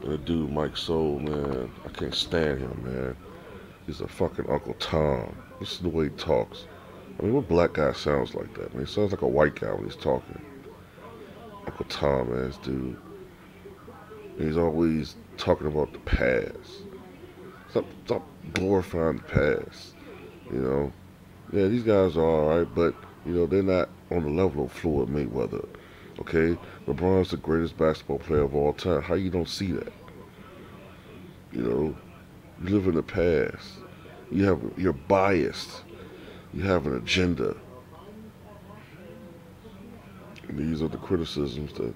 That dude Mike Soul, man, I can't stand him, man. He's a fucking Uncle Tom. Listen to the way he talks. I mean, what black guy sounds like that? Man, he sounds like a white guy when he's talking. Uncle Tom ass dude. He's always talking about the past. Stop glorifying the past. You know, yeah, these guys are all right, but they're not on the level of Floyd Mayweather. Okay, LeBron's the greatest basketball player of all time. How you don't see that? You know, you live in the past. You're biased. You have an agenda. And these are the criticisms that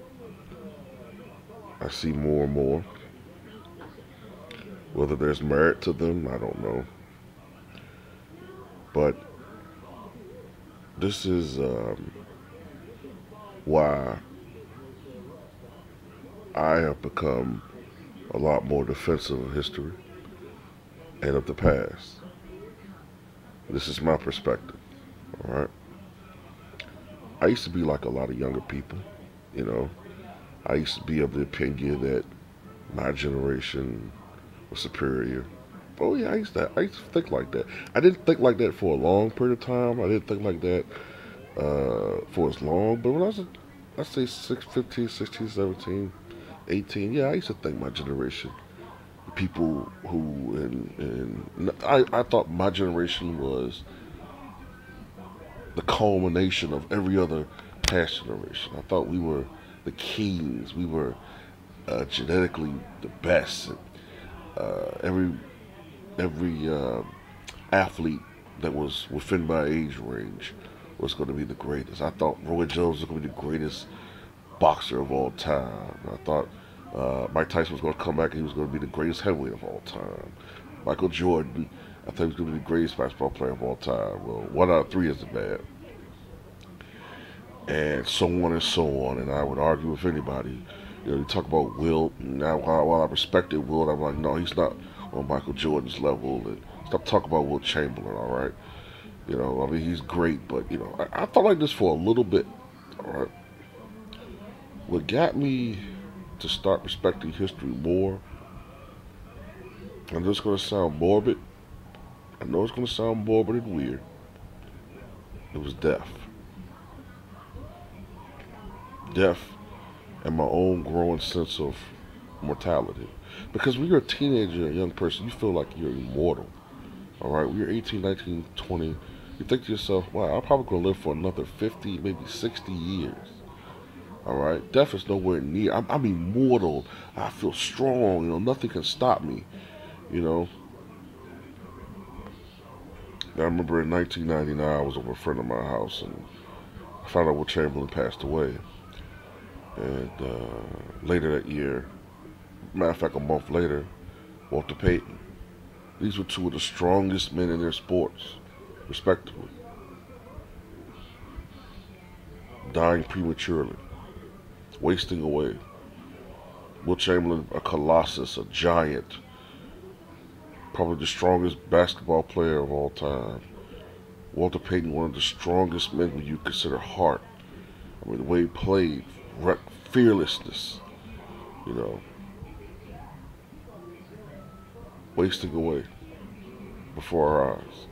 I see more and more. Whether there's merit to them, I don't know. But this is why I have become a lot more defensive of history and of the past. This is my perspective. All right. I used to be like a lot of younger people. You know, I used to be of the opinion that my generation was superior. Oh yeah, I used to think like that. I didn't think like that for a long period of time. I didn't think like that for as long. But when I was, I say 15, 16, 17, 18, yeah, I used to think my generation, people who, I thought my generation was the culmination of every other past generation. I thought we were the kings. We were genetically the best. Every athlete that was within my age range was going to be the greatest. I thought Roy Jones was going to be the greatest boxer of all time. I thought Mike Tyson was going to come back and he was going to be the greatest heavyweight of all time. Michael Jordan, I thought he was going to be the greatest basketball player of all time. Well, 1 out of 3 isn't bad. And so on and so on. And I would argue with anybody. You talk about Wilt. Now, while I respected Wilt, I'm like, no, he's not on Michael Jordan's level. And stop talking about Wilt Chamberlain, all right? I mean, he's great, but I felt like this for a little bit, all right? What got me to start respecting history more, and this is going to sound morbid. I know it's going to sound morbid and weird. It was death. Death and my own growing sense of mortality. Because when you're a teenager, a young person, you feel like you're immortal. All right, when you're 18, 19, 20, you think to yourself, wow, I'm probably going to live for another 50, maybe 60 years. All right, death is nowhere near. I'm immortal. I feel strong. Nothing can stop me. You know. I remember in 1999, I was over a friend of my house, and I found out Will Chamberlain passed away. And later that year, matter of fact, a month later, Walter Payton. These were two of the strongest men in their sports, respectively, dying prematurely, wasting away. Will Chamberlain, a colossus, a giant, probably the strongest basketball player of all time. Walter Payton, one of the strongest men when you consider heart. I mean, the way he played, fearlessness, you know, wasting away before our eyes.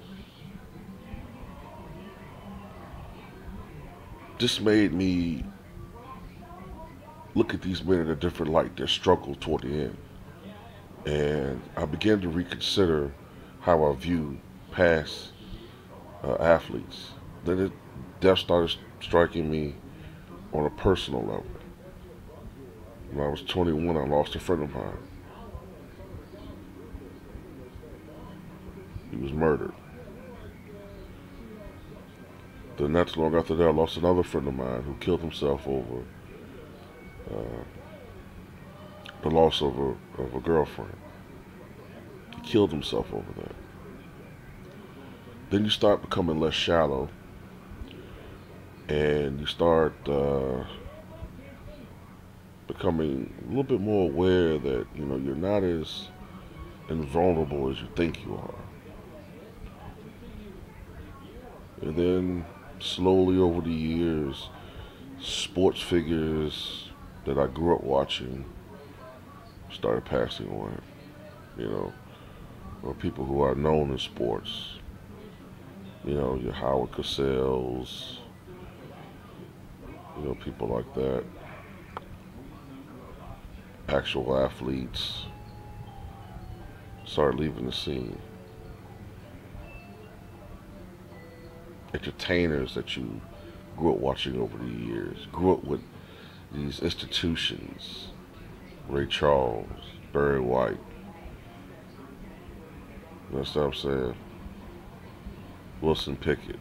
This made me look at these men in a different light, their struggle toward the end. And I began to reconsider how I view past athletes. Death started striking me on a personal level. When I was 21, I lost a friend of mine. He was murdered. Then not too long after that, I lost another friend of mine who killed himself over uh, the loss of a girlfriend. He killed himself over that. Then you start becoming less shallow, and you start becoming a little bit more aware that you're not as invulnerable as you think you are. And then slowly over the years, sports figures that I grew up watching started passing away. You know, or people who are known in sports. You know, your Howard Cosell's, you know, people like that. Actual athletes started leaving the scene. Entertainers that you grew up watching over the years, grew up with these institutions. Ray Charles, Barry White. You know what I'm saying? Wilson Pickett.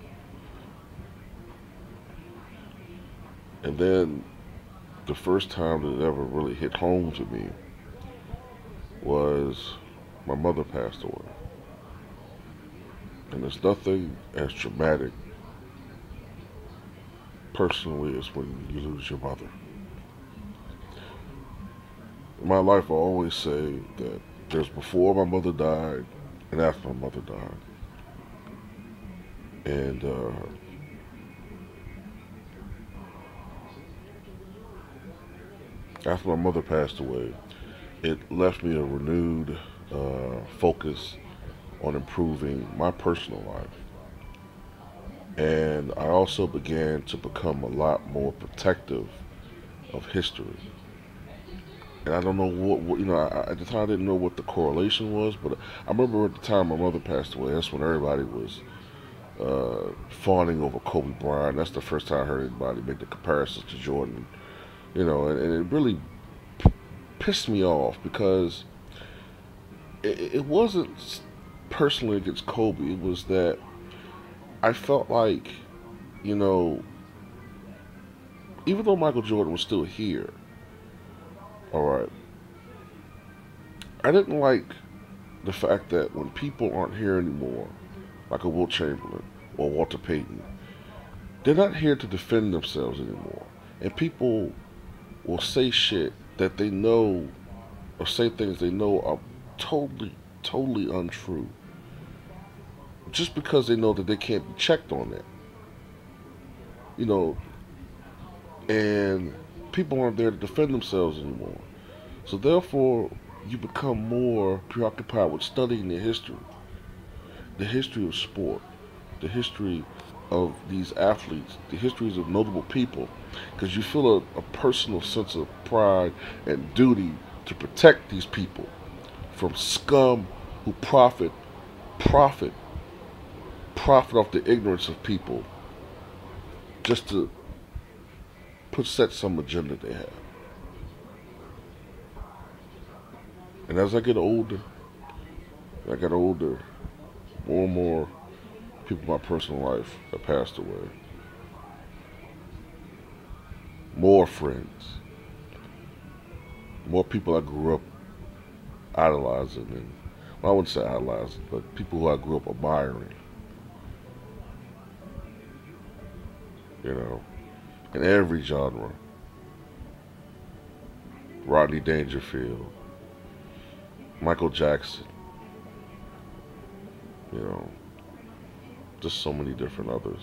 And then the first time that it ever really hit home to me was my mother passed away. And there's nothing as traumatic personally as when you lose your mother. In my life, I always say that there's before my mother died and after my mother died. And after my mother passed away, it left me a renewed focus on improving my personal life. And I also began to become a lot more protective of history. And I don't know what you know, at the time I didn't know what the correlation was, but I remember at the time my mother passed away, that's when everybody was fawning over Kobe Bryant. That's the first time I heard anybody make the comparisons to Jordan. You know, and it really pissed me off because it wasn't personally against Kobe. It was that I felt like, you know, even though Michael Jordan was still here, all right, I didn't like the fact that when people aren't here anymore, like a Wilt Chamberlain or Walter Payton, they're not here to defend themselves anymore. And people will say shit that they know, or say things they know are totally untrue, just because they know that they can't be checked on that. You know, and people aren't there to defend themselves anymore. So therefore, you become more preoccupied with studying the history of sport, the history of these athletes, the histories of notable people, because you feel a personal sense of pride and duty to protect these people from scum who profit off the ignorance of people just to set some agenda they have. And as I got older, more and more people in my personal life have passed away. More friends, more people I grew up idolizing, and well, I wouldn't say idolizing, but people who I grew up admiring. You know, in every genre. Rodney Dangerfield, Michael Jackson, you know, just so many different others.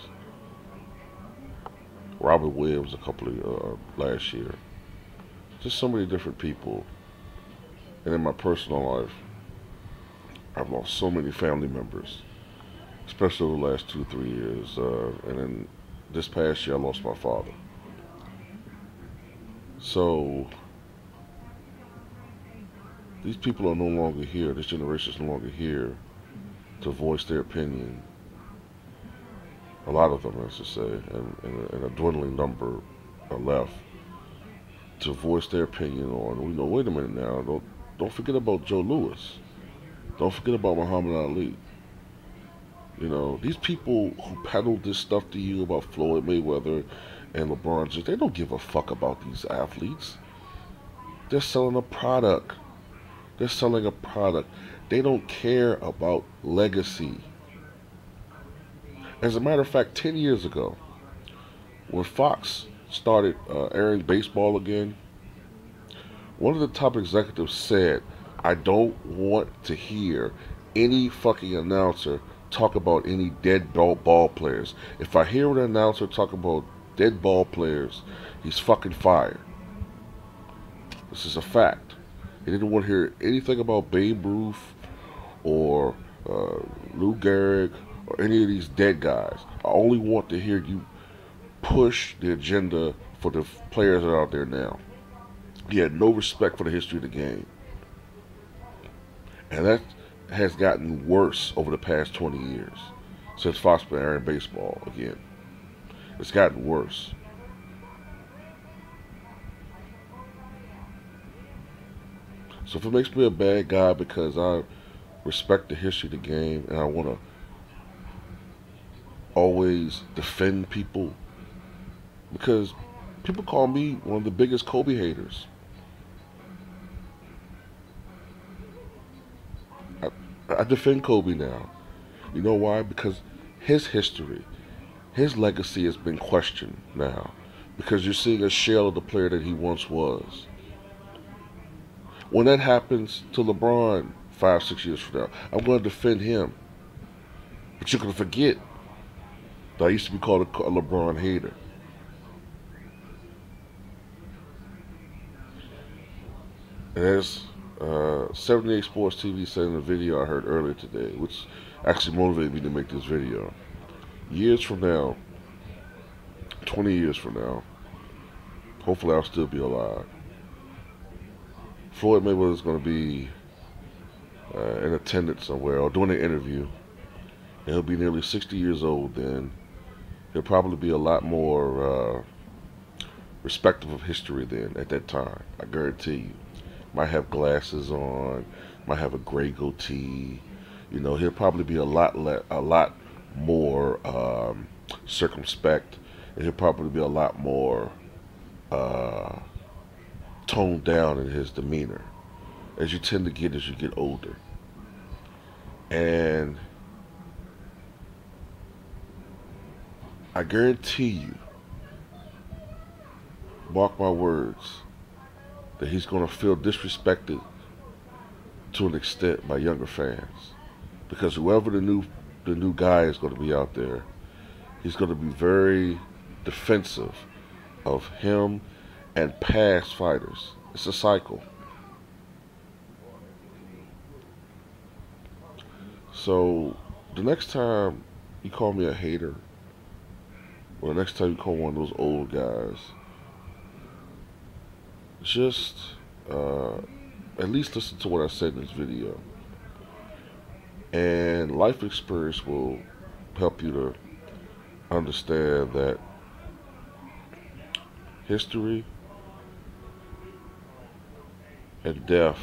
Robert Williams a couple of last year. Just so many different people. And in my personal life, I've lost so many family members, especially over the last 2-3 years. And then this past year, I lost my father. So these people are no longer here. This generation is no longer here to voice their opinion. A lot of them, I should say, and a dwindling number are left to voice their opinion on. We know. Wait a minute now. Don't forget about Joe Louis. Don't forget about Muhammad Ali. You know, these people who peddle this stuff to you about Floyd Mayweather and LeBron James, they don't give a fuck about these athletes. They're selling a product. They're selling a product. They don't care about legacy. As a matter of fact, 10 years ago, when Fox started airing baseball again, one of the top executives said, I don't want to hear any fucking announcer talk about any dead ball players. If I hear an announcer talk about dead ball players, he's fucking fired. This is a fact. He didn't want to hear anything about Babe Ruth or uh, Lou Gehrig or any of these dead guys. I only want to hear you push the agenda for the players that are out there now. He had no respect for the history of the game. And that has gotten worse over the past 20 years since Fox been airing baseball again. It's gotten worse. So if it makes me a bad guy because I respect the history of the game and I want to always defend people, because people call me one of the biggest Kobe haters. I, I defend Kobe now. You know why? Because his history, his legacy has been questioned now. Because you're seeing a shell of the player that he once was. When that happens to LeBron 5, 6 years from now, I'm going to defend him. But you're going to forget that I used to be called a LeBron hater. And as 78 Sports TV said in a video I heard earlier today, which actually motivated me to make this video. Years from now, 20 years from now, hopefully I'll still be alive. Floyd Mayweather is going to be in attendance somewhere or doing an interview. And he'll be nearly 60 years old then. He'll probably be a lot more respectful of history then at that time. I guarantee you. Might have glasses on, might have a gray goatee. You know, he'll probably be a lot more circumspect, and he'll probably be a lot more toned down in his demeanor, as you tend to get as you get older. And I guarantee you, mark my words, that he's going to feel disrespected to an extent by younger fans, because whoever the new guy is going to be out there, he's going to be very defensive of him and past fighters. It's a cycle. So the next time you call me a hater, or the next time you call one of those old guys, just at least listen to what I said in this video. And life experience will help you to understand that history and death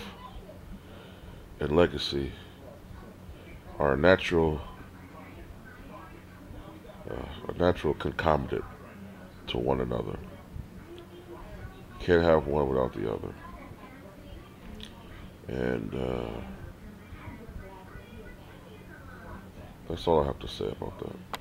and legacy are a natural concomitant to one another. Can't have one without the other. And that's all I have to say about that.